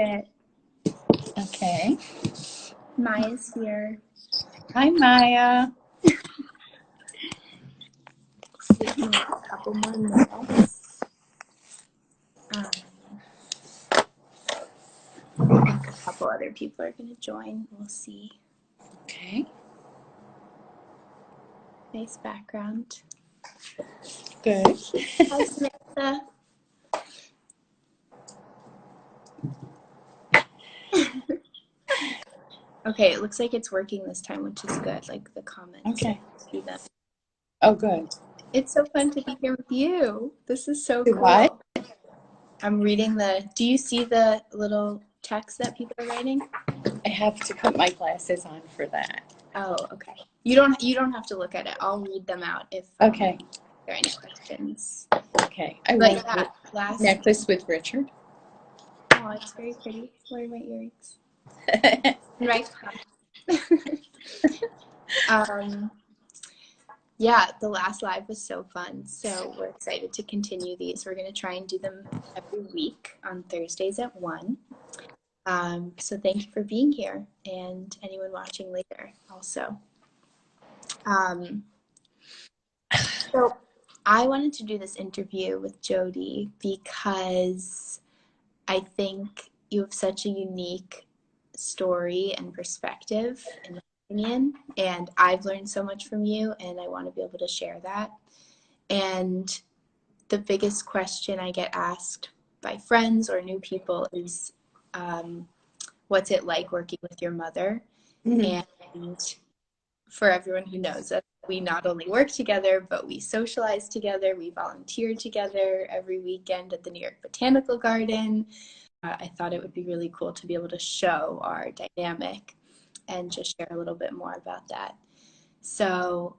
it. Okay. Maya's here. Hi, Maya. Give me a couple more minutes. I think a couple other people are going to join. We'll see. Okay. Nice background. Good. Hi, Samantha. Okay, it looks like it's working this time, which is good. Like the comments. Okay. See them. Oh, good. It's so fun to be here with you. This is so Do cool. what? I'm reading do you see the little text that people are writing? I have to put my glasses on for that. Oh, okay. You don't have to look at it. I'll read them out if Okay. there are any questions. Okay. I But went yeah, with necklace with Richard. Oh, it's very pretty. Where are my earrings? Right. Yeah, the last live was so fun. So we're excited to continue these. We're going to try and do them every week on Thursdays at 1. So thank you for being here, and anyone watching later also. So I wanted to do this interview with Jody because I think you have such a unique story and perspective, in my opinion, and I've learned so much from you, and I want to be able to share that. And the biggest question I get asked by friends or new people is, what's it like working with your mother? Mm-hmm. And for everyone who knows us, we not only work together, but we socialize together. We volunteer together every weekend at the New York Botanical Garden. I thought it would be really cool to be able to show our dynamic and just share a little bit more about that. So,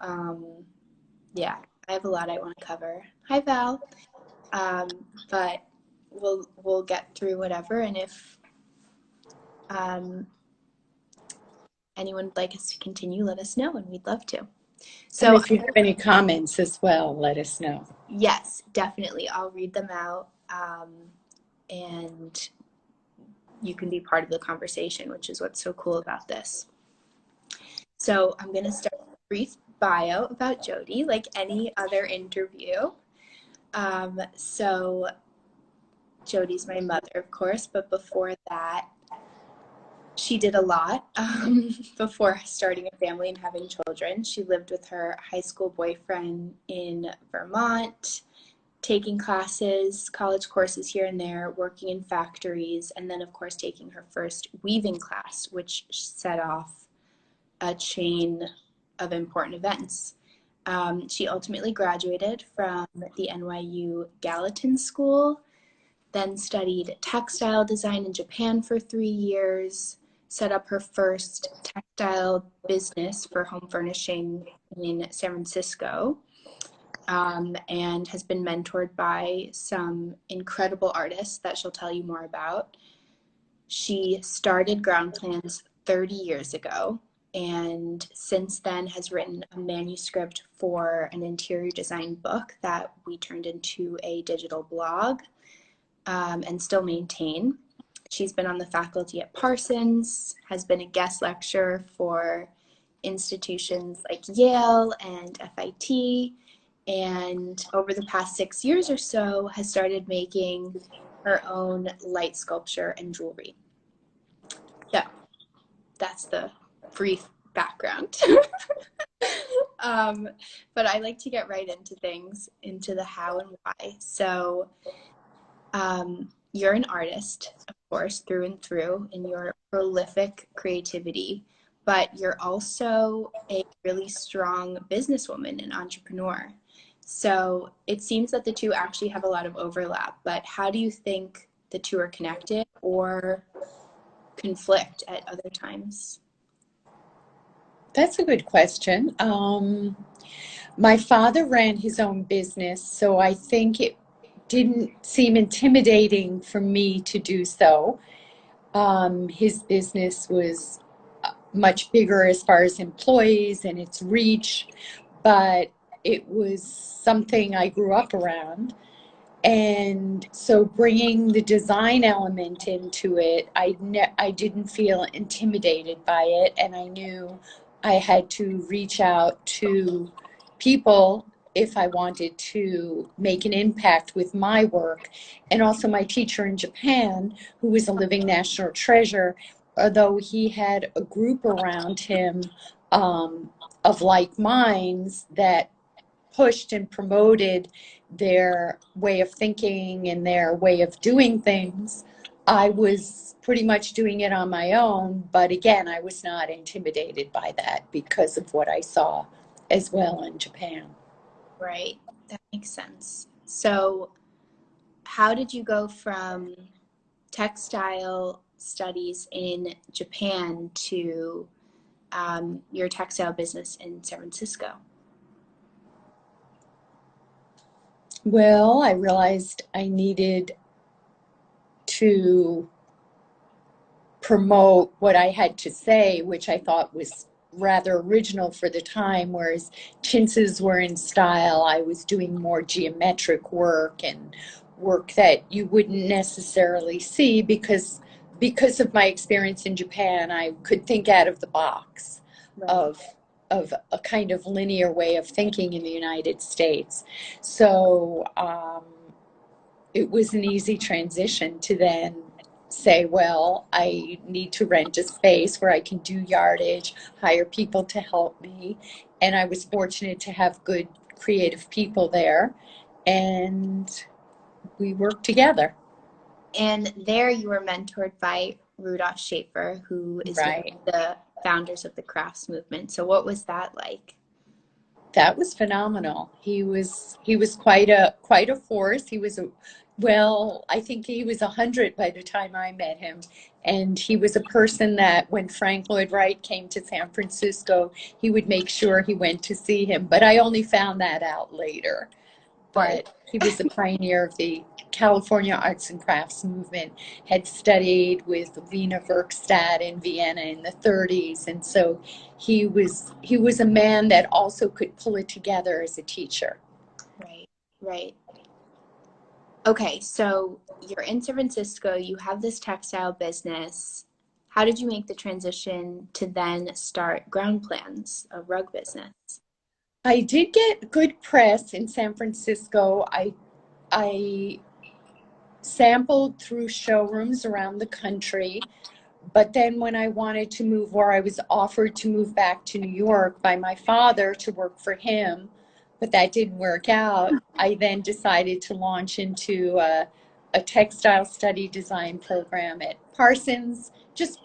yeah, I have a lot I want to cover. Hi, Val. But we'll get through whatever, and if anyone would like us to continue, let us know, and we'd love to. So and if you have any comments as well, let us know. Yes, definitely. I'll read them out, and you can be part of the conversation, which is what's so cool about this. So I'm going to start with a brief bio about Jody, like any other interview. So Jody's my mother, of course, but before that, she did a lot before starting a family and having children. She lived with her high school boyfriend in Vermont, taking classes, college courses here and there, working in factories, and then, of course, taking her first weaving class, which set off a chain of important events. She ultimately graduated from the NYU Gallatin School, then studied textile design in Japan for 3 years, set up her first textile business for home furnishing in San Francisco, and has been mentored by some incredible artists that she'll tell you more about. She started Groundplans 30 years ago, and since then has written a manuscript for an interior design book that we turned into a digital blog, and still maintain. She's been on the faculty at Parsons, has been a guest lecturer for institutions like Yale and FIT, and over the past 6 years or so has started making her own light sculpture and jewelry. So that's the brief background. But I like to get right into things, into the how and why. So you're an artist, of course, through and through, in your prolific creativity, but you're also a really strong businesswoman and entrepreneur. So it seems that the two actually have a lot of overlap, but how do you think the two are connected or conflict at other times? That's a good question. My father ran his own business, so I think it didn't seem intimidating for me to do so. His business was much bigger as far as employees and its reach, but it was something I grew up around. And so bringing the design element into it, I didn't feel intimidated by it, and I knew I had to reach out to people if I wanted to make an impact with my work. And also my teacher in Japan, who was a living national treasure, although he had a group around him of like minds that pushed and promoted their way of thinking and their way of doing things, I was pretty much doing it on my own. But again, I was not intimidated by that because of what I saw as well in Japan. Right. That makes sense. So, how did you go from textile studies in Japan to your textile business in San Francisco? Well, I realized I needed to promote what I had to say, which I thought was rather original for the time, whereas chintzes were in style. I was doing more geometric work and work that you wouldn't necessarily see because of my experience in Japan. I could think out of the box Right. of a kind of linear way of thinking in the United States. So it was an easy transition to then say, well, I need to rent a space where I can do yardage, hire people to help me. And I was fortunate to have good creative people there. And we worked together. And there you were mentored by Rudolf Schaefer, who is one Right. of the founders of the crafts movement. So what was that like? That was phenomenal. He was quite a force. He was a well, I think he was 100 by the time I met him. And he was a person that when Frank Lloyd Wright came to San Francisco, he would make sure he went to see him. But I only found that out later. Right. But he was a pioneer of the California arts and crafts movement, had studied with Lena Werkstadt in Vienna in the 30s. And so he was a man that also could pull it together as a teacher. Right. Right. Okay, so you're in San Francisco, you have this textile business. How did you make the transition to then start Groundplans, a rug business? I did get good press in San Francisco. I sampled through showrooms around the country. But then when I wanted to move, or I was offered to move back to New York by my father to work for him, but that didn't work out, I then decided to launch into a textile study design program at Parsons, just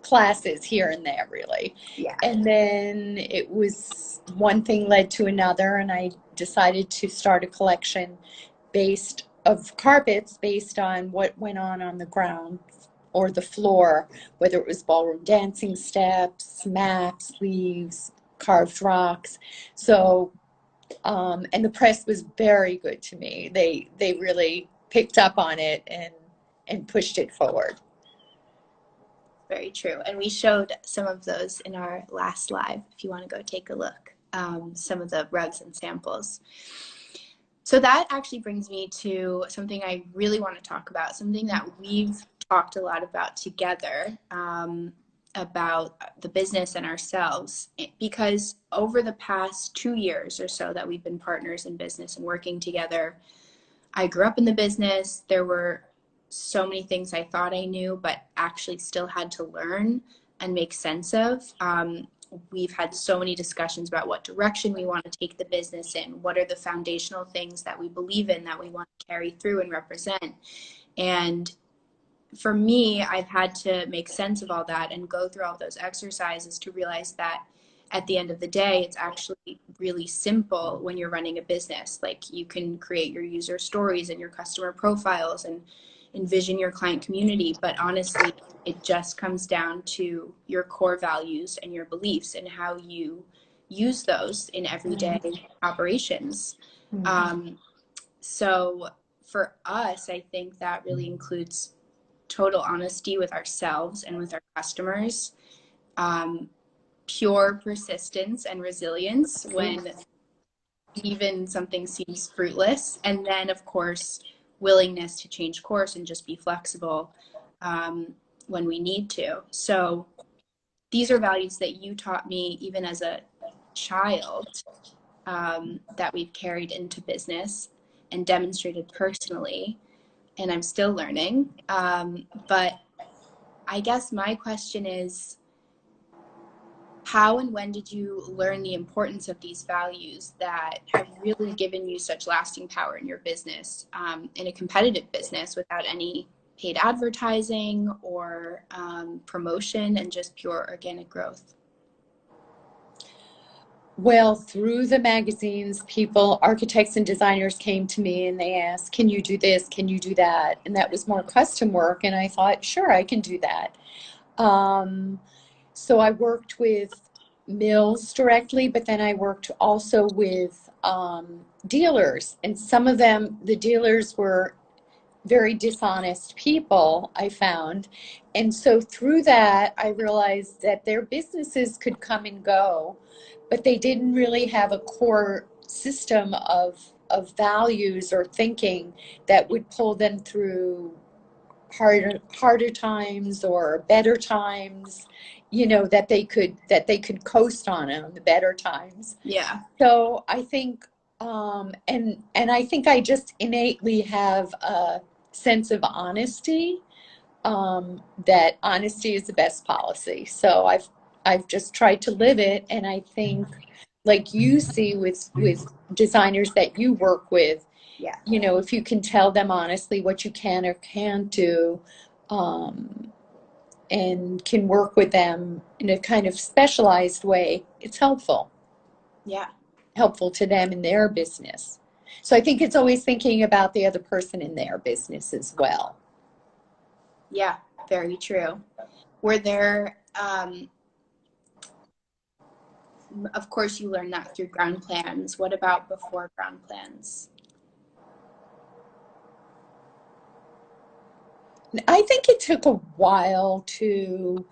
classes here and there, really. Yeah. And then it was one thing led to another, and I decided to start a collection based of carpets based on what went on the ground or the floor, whether it was ballroom dancing steps, mats, leaves, carved rocks. So, and the press was very good to me. They really picked up on it and pushed it forward. Very true. And we showed some of those in our last live, if you want to go take a look, some of the rugs and samples. So that actually brings me to something I really want to talk about, something that we've talked a lot about together, about the business and ourselves, because over the past 2 years or so that we've been partners in business and working together, I grew up in the business. There were so many things I thought I knew, but actually still had to learn and make sense of. We've had so many discussions about what direction we want to take the business in, what are the foundational things that we believe in that we want to carry through and represent. And for me, I've had to make sense of all that and go through all those exercises to realize that at the end of the day, it's actually really simple when you're running a business. Like, you can create your user stories and your customer profiles and envision your client community, but honestly, it just comes down to your core values and your beliefs and how you use those in everyday operations. So for us, I think that really includes total honesty with ourselves and with our customers, pure persistence and resilience when even something seems fruitless, and then of course willingness to change course and just be flexible when we need to. So these are values that you taught me even as a child, that we've carried into business and demonstrated personally, and I'm still learning. But I guess my question is, how and when did you learn the importance of these values that have really given you such lasting power in your business, in a competitive business without any paid advertising or promotion, and just pure organic growth? Well, through the magazines, people, architects and designers came to me and they asked, can you do this? Can you do that? And that was more custom work. And I thought, sure, I can do that. So I worked with mills directly, but then I worked also with dealers. And some of them, the dealers were very dishonest people, I found. And so through that, I realized that their businesses could come and go, but they didn't really have a core system of values or thinking that would pull them through harder times or better times, you know, that they could coast on the better times. Yeah. So I think and I think I just innately have a sense of honesty, that honesty is the best policy. So I've just tried to live it, and I think, like you see with designers that you work with, Yeah. you know, if you can tell them honestly what you can or can't do, and can work with them in a kind of specialized way, it's helpful. Yeah. Helpful to them in their business. So I think it's always thinking about the other person in their business as well. Yeah, very true. Were there, of course you learned that through Groundplans. What about before Groundplans? I think it took a while to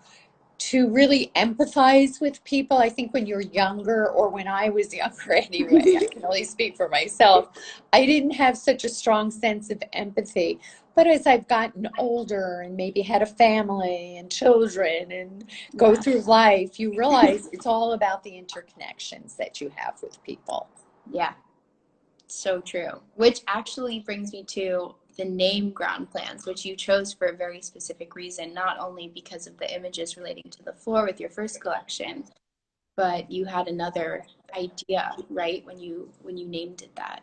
really empathize with people. I think when you're younger, or when I was younger anyway, I can only speak for myself, I didn't have such a strong sense of empathy. But as I've gotten older and maybe had a family and children and go through life, you realize it's all about the interconnections that you have with people. Yeah, so true. Which actually brings me to the name Groundplans, which you chose for a very specific reason, not only because of the images relating to the floor with your first collection, but you had another idea, right, when you named it that.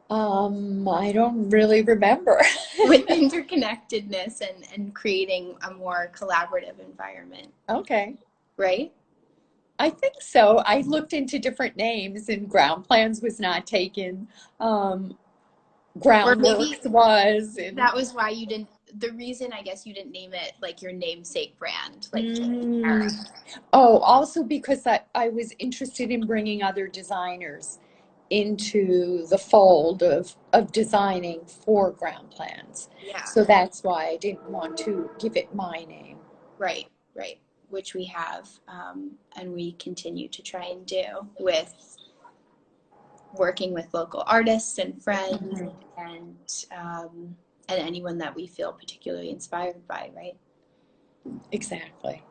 I don't really remember. With interconnectedness and creating a more collaborative environment. Okay. Right? I think so. I looked into different names, and Groundplans was not taken. Or maybe Groundworks was. And that was why you didn't, the reason I guess you didn't name it like your namesake brand, like Oh, also because I was interested in bringing other designers into the fold of designing for Groundplans. Yeah. So that's why I didn't want to give it my name. Right, right. Which we have, and we continue to try and do with working with local artists and friends, and anyone that we feel particularly inspired by, right? Exactly.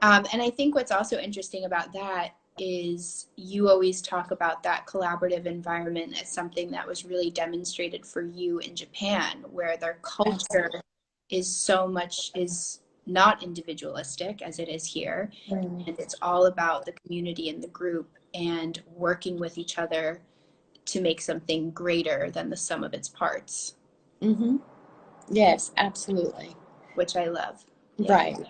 And I think what's also interesting about that is you always talk about that collaborative environment as something that was really demonstrated for you in Japan, where their culture is not individualistic as it is here. And it's all about the community and the group and working with each other to make something greater than the sum of its parts. Yes, absolutely. Which I love. Yeah. Right.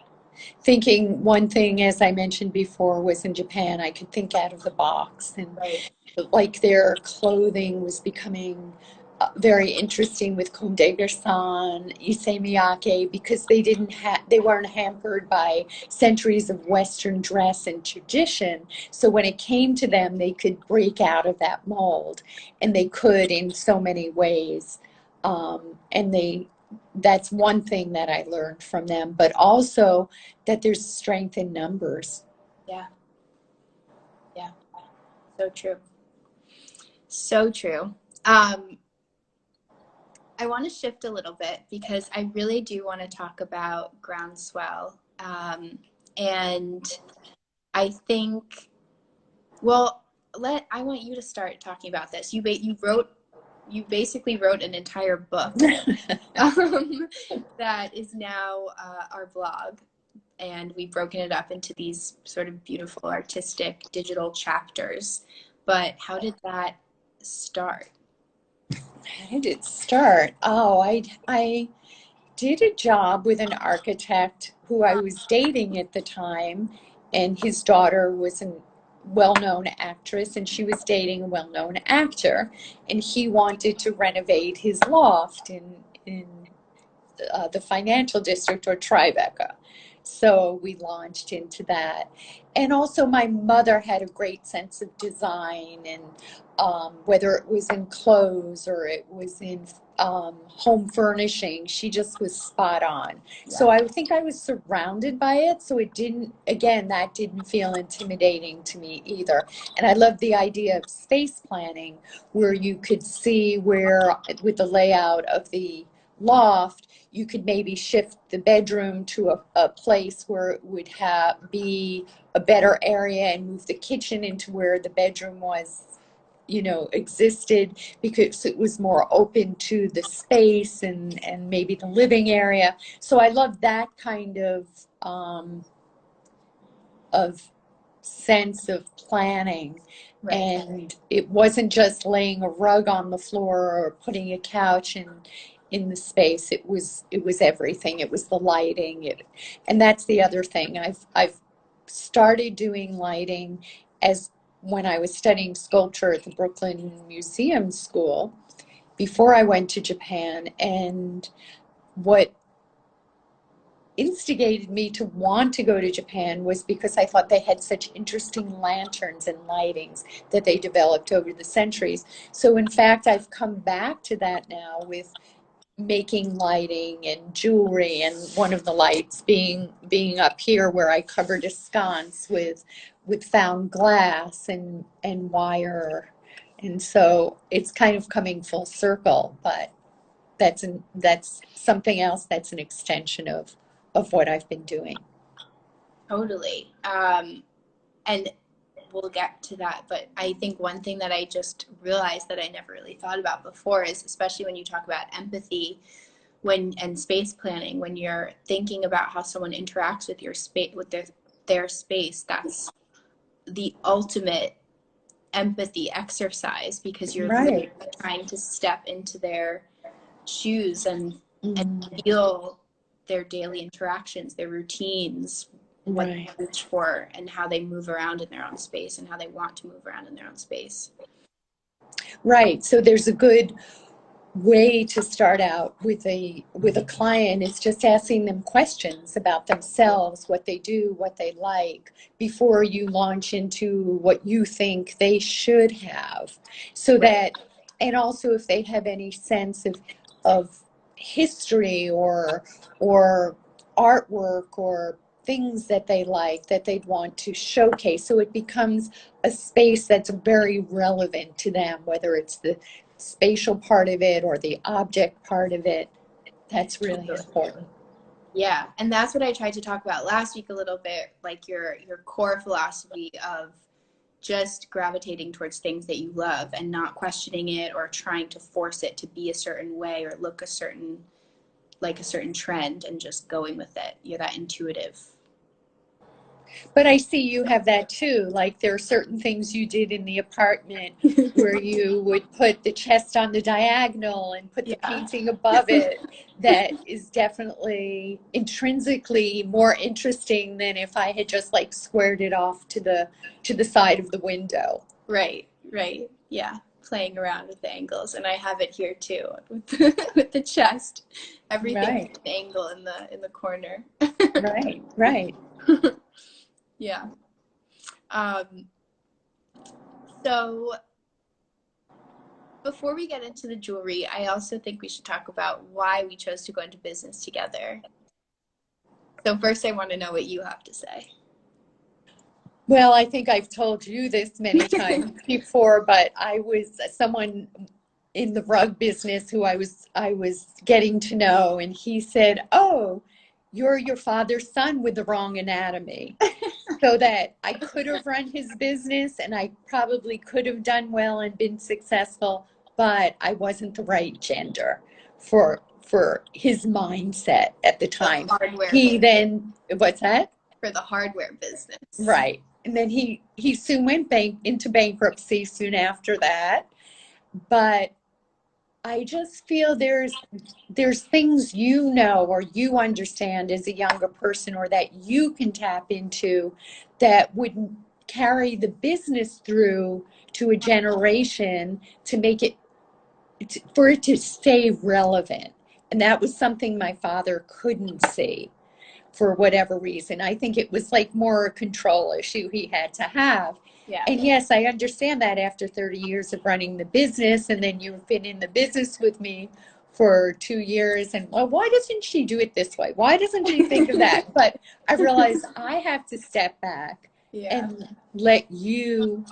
Thinking one thing, as I mentioned before, was in Japan, I could think out of the box, and like their clothing was becoming very interesting with Comme des Garçons, Issey Miyake, because they weren't hampered by centuries of Western dress and tradition. So when it came to them, they could break out of that mold, and they could in so many ways. That's one thing that I learned from them, but also that there's strength in numbers. Yeah. Yeah. So true. So true. Um, I want to shift a little bit because I really do want to talk about Groundswell. And I think, well, I want you to start talking about this. You basically wrote an entire book um, that is now our blog, and we've broken it up into these sort of beautiful artistic digital chapters. But how did that start? How did it start? Oh, I did a job with an architect who I was dating at the time, and his daughter was a well-known actress, and she was dating a well-known actor, and he wanted to renovate his loft in the financial district, or Tribeca. So we launched into that. And also, my mother had a great sense of design, and whether it was in clothes or it was in home furnishing, she just was spot on. Yeah. So I think I was surrounded by it. So it didn't, again, that didn't feel intimidating to me either. And I love the idea of space planning, where you could see where, with the layout of the loft, you could maybe shift the bedroom to a place where it would be a better area, and move the kitchen into where the bedroom was, existed, because it was more open to the space and maybe the living area. So I love that kind of sense of planning. Right. And it wasn't just laying a rug on the floor or putting a couch in the space. It was everything. It was the lighting. And that's the other thing. I've started doing lighting as when I was studying sculpture at the Brooklyn Museum School before I went to Japan. And what instigated me to want to go to Japan was because I thought they had such interesting lanterns and lightings that they developed over the centuries. So in fact, I've come back to that now with making lighting and jewelry, and one of the lights being up here, where I covered a sconce with found glass and wire. And so it's kind of coming full circle, but that's something else that's an extension of what I've been doing. Totally. And we'll get to that. But I think one thing that I just realized that I never really thought about before is, especially when you talk about empathy and space planning, when you're thinking about how someone interacts with your space, with their space, that's the ultimate empathy exercise, because you're literally Right. trying to step into their shoes and Mm, feel their daily interactions, their routines, what right. they reach for, and how they move around in their own space, and how they want to move around in their own space. Right. So there's a good way to start out with a client is just asking them questions about themselves, what they do, what they like, before you launch into what you think they should have. So that, and also if they have any sense of history or artwork or things that they like that they'd want to showcase. So it becomes a space that's very relevant to them, whether it's the spatial part of it or the object part of it. That's really important. Yeah, and that's what I tried to talk about last week a little bit, like your core philosophy of just gravitating towards things that you love and not questioning it or trying to force it to be a certain way or look a certain trend, and just going with it. You're that intuitive. But I see you have that too. Like there are certain things you did in the apartment where you would put the chest on the diagonal and put the Yeah. painting above it. That is definitely intrinsically more interesting than if I had just like squared it off to the side of the window. Right, right. Yeah. Playing around with the angles. And I have it here too with with the chest. Everything's Right, an angle in the corner. right, right. Yeah. Um, so before we get into the jewelry, I also think we should talk about why we chose to go into business together. So first I want to know what you have to say. Well, I think I've told you this many times before, but I was someone in the rug business who I was getting to know, and he said, "Oh, you're your father's son with the wrong anatomy." So that I could have run his business and I probably could have done well and been successful, but I wasn't the right gender for his mindset at the The time. hardware He then, what's that? for the hardware business. Right. And then he soon went into bankruptcy soon after that. But I just feel there's things you know or you understand as a younger person or that you can tap into that would carry the business through to a generation to make it for it to stay relevant. And that was something my father couldn't see for whatever reason. I think it was like more a control issue he had to have. Yeah. And yes, I understand that after 30 years of running the business, and then you've been in the business with me for 2 years, and well, why doesn't she do it this way? Why doesn't she think of that? But I realized I have to step back Yeah. and let you,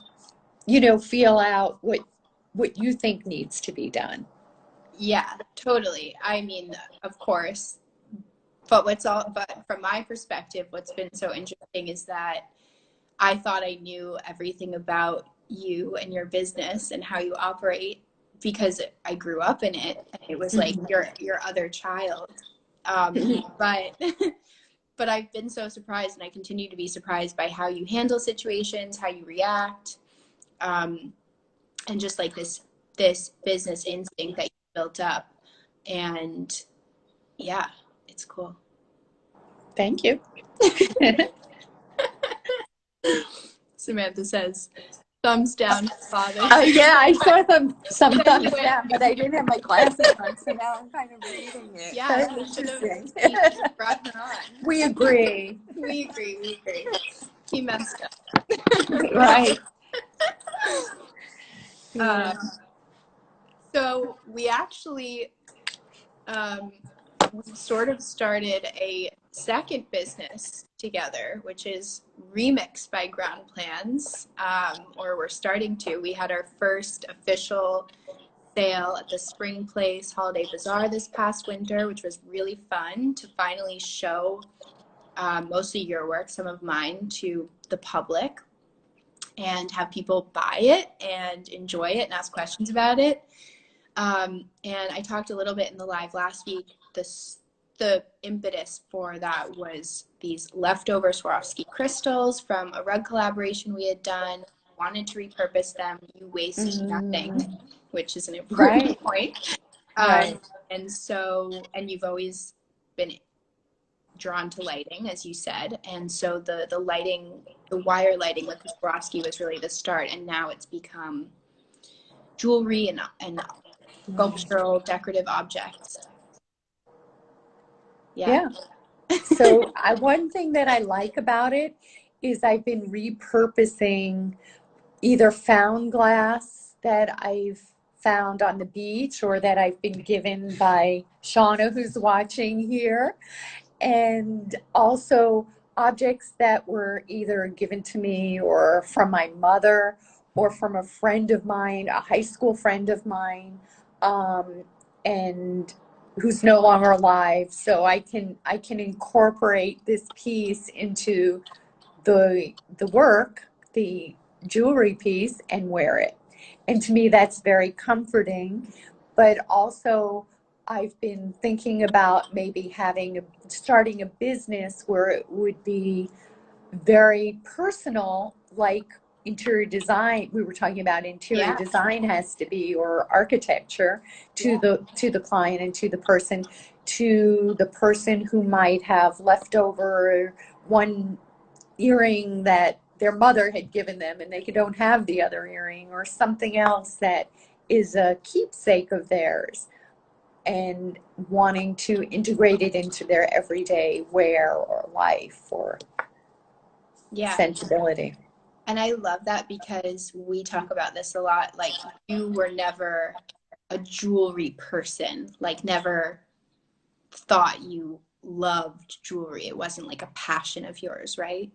you know, feel out what you think needs to be done. Yeah, totally. I mean, of course. But from my perspective, what's been so interesting is that I thought I knew everything about you and your business and how you operate because I grew up in it. It was like Mhm. your other child. But but I've been so surprised, and I continue to be surprised by how you handle situations, how you react, um, and just like this business instinct that you built up. And yeah, it's cool. Thank you. Samantha says, thumbs down, father. Yeah, I saw some thumbs Anyway, down, but I didn't have my glasses on, so now I'm kind of reading it. yeah, Very you should have interesting. brought her on. We agree. We agree. We agree. He messed up. Right. Uh, Yeah. so we actually um, we sort of started a second business together, which is Remix by Groundplans, or we're starting to. We had our first official sale at the Spring Place Holiday Bazaar this past winter, which was really fun to finally show mostly your work, some of mine, to the public and have people buy it and enjoy it and ask questions about it. And I talked a little bit in the live last week. The impetus for that was these leftover Swarovski crystals from a rug collaboration we had done. Wanted to repurpose them. You waste nothing, Mm, which is an right. important point. Right. And you've always been drawn to lighting, as you said. And so the lighting, the wire lighting with the Swarovski was really the start. And now it's become jewelry and sculptural decorative objects. Yeah. Yeah. So one thing that I like about it is I've been repurposing either found glass that I've found on the beach or that I've been given by Shauna, who's watching here, and also objects that were either given to me or from my mother or from a friend of mine, a high school friend of mine, um, and who's no longer alive. So I can incorporate this piece into the work, the jewelry piece, and wear it. And to me, that's very comforting. But also, I've been thinking about maybe starting a business where it would be very personal, like interior design. We were talking about interior Yeah. design has to be, or architecture, to the client and to the person who might have leftover one earring that their mother had given them and they don't have the other earring, or something else that is a keepsake of theirs, and wanting to integrate it into their everyday wear or life or Yeah. sensibility. And I love that because we talk about this a lot. Like, you were never a jewelry person, like never thought you loved jewelry. It wasn't like a passion of yours, right?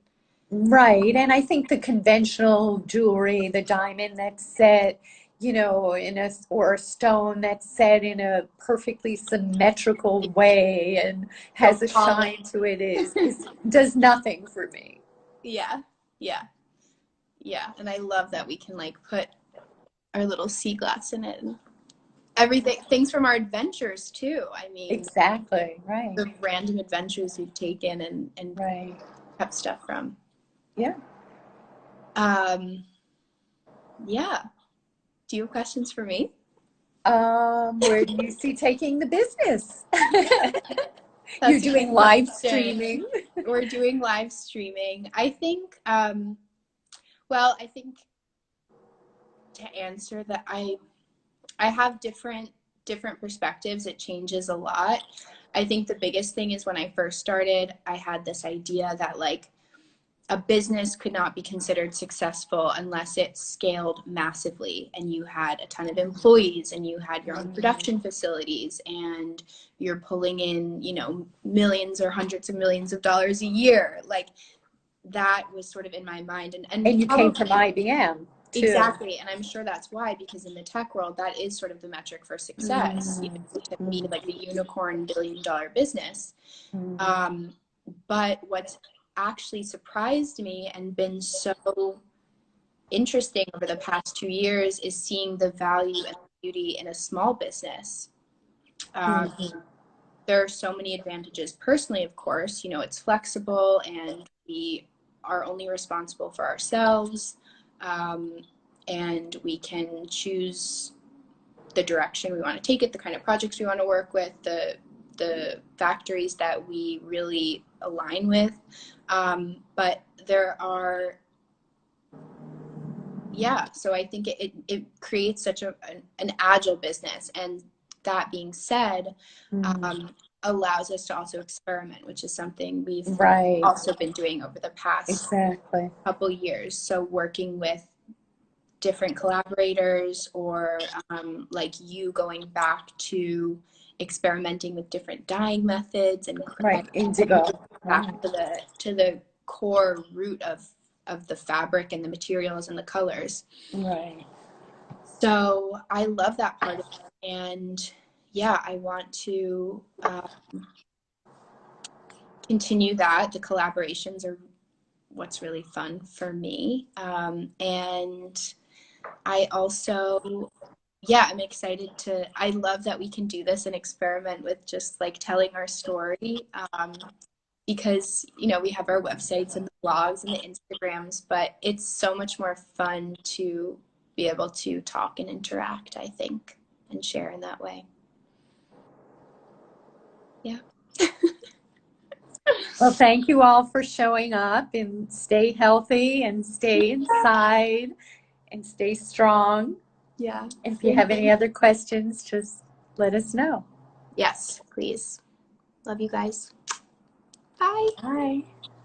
Right. And I think the conventional jewelry, the diamond that's set, in or a stone that's set in a perfectly symmetrical way and So has a polished. shine to it does nothing for me. Yeah, yeah, yeah. And I love that we can like put our little sea glass in it and everything, things from our adventures too. I mean, Exactly. Right. the random adventures we've taken and Right. kept stuff from. Yeah. Um, yeah. Do you have questions for me? Where do you see taking the business? You're That's a good doing live question. streaming. We're doing live streaming. I think, well, I think to answer that, I have different perspectives. It changes a lot. I think the biggest thing is when I first started, I had this idea that like a business could not be considered successful unless it scaled massively and you had a ton of employees and you had your own production facilities and you're pulling in, millions or hundreds of millions of dollars a year. Like that was sort of in my mind and And you came from probably IBM too. exactly. And I'm sure that's why, because in the tech world, that is sort of the metric for success, to be like a unicorn $1 billion business. Um, but what's actually surprised me and been so interesting over the past 2 years is seeing the value and beauty in a small business. There are so many advantages personally, of course. It's flexible and we are only responsible for ourselves. And we can choose the direction we want to take it, the kind of projects we want to work with, the factories that we really align with. But there are, so I think it creates such an agile business. And that being said, allows us to also experiment, which is something we've Right. also been doing over the past Exactly. couple years. So working with different collaborators or like you going back to experimenting with different dyeing methods and Right. Indigo. back to the core root of the fabric and the materials and the colors. Right. So I love that part of it. And I want to continue that. The collaborations are what's really fun for me. And I also, I'm excited I love that we can do this and experiment with just like telling our story. Because, we have our websites and the blogs and the Instagrams, but it's so much more fun to be able to talk and interact, I think, and share in that way. Yeah. Well, thank you all for showing up, and stay healthy and stay inside and stay strong. Yeah. If you have any other questions, just let us know. Yes, please. Love you guys. Bye. Bye.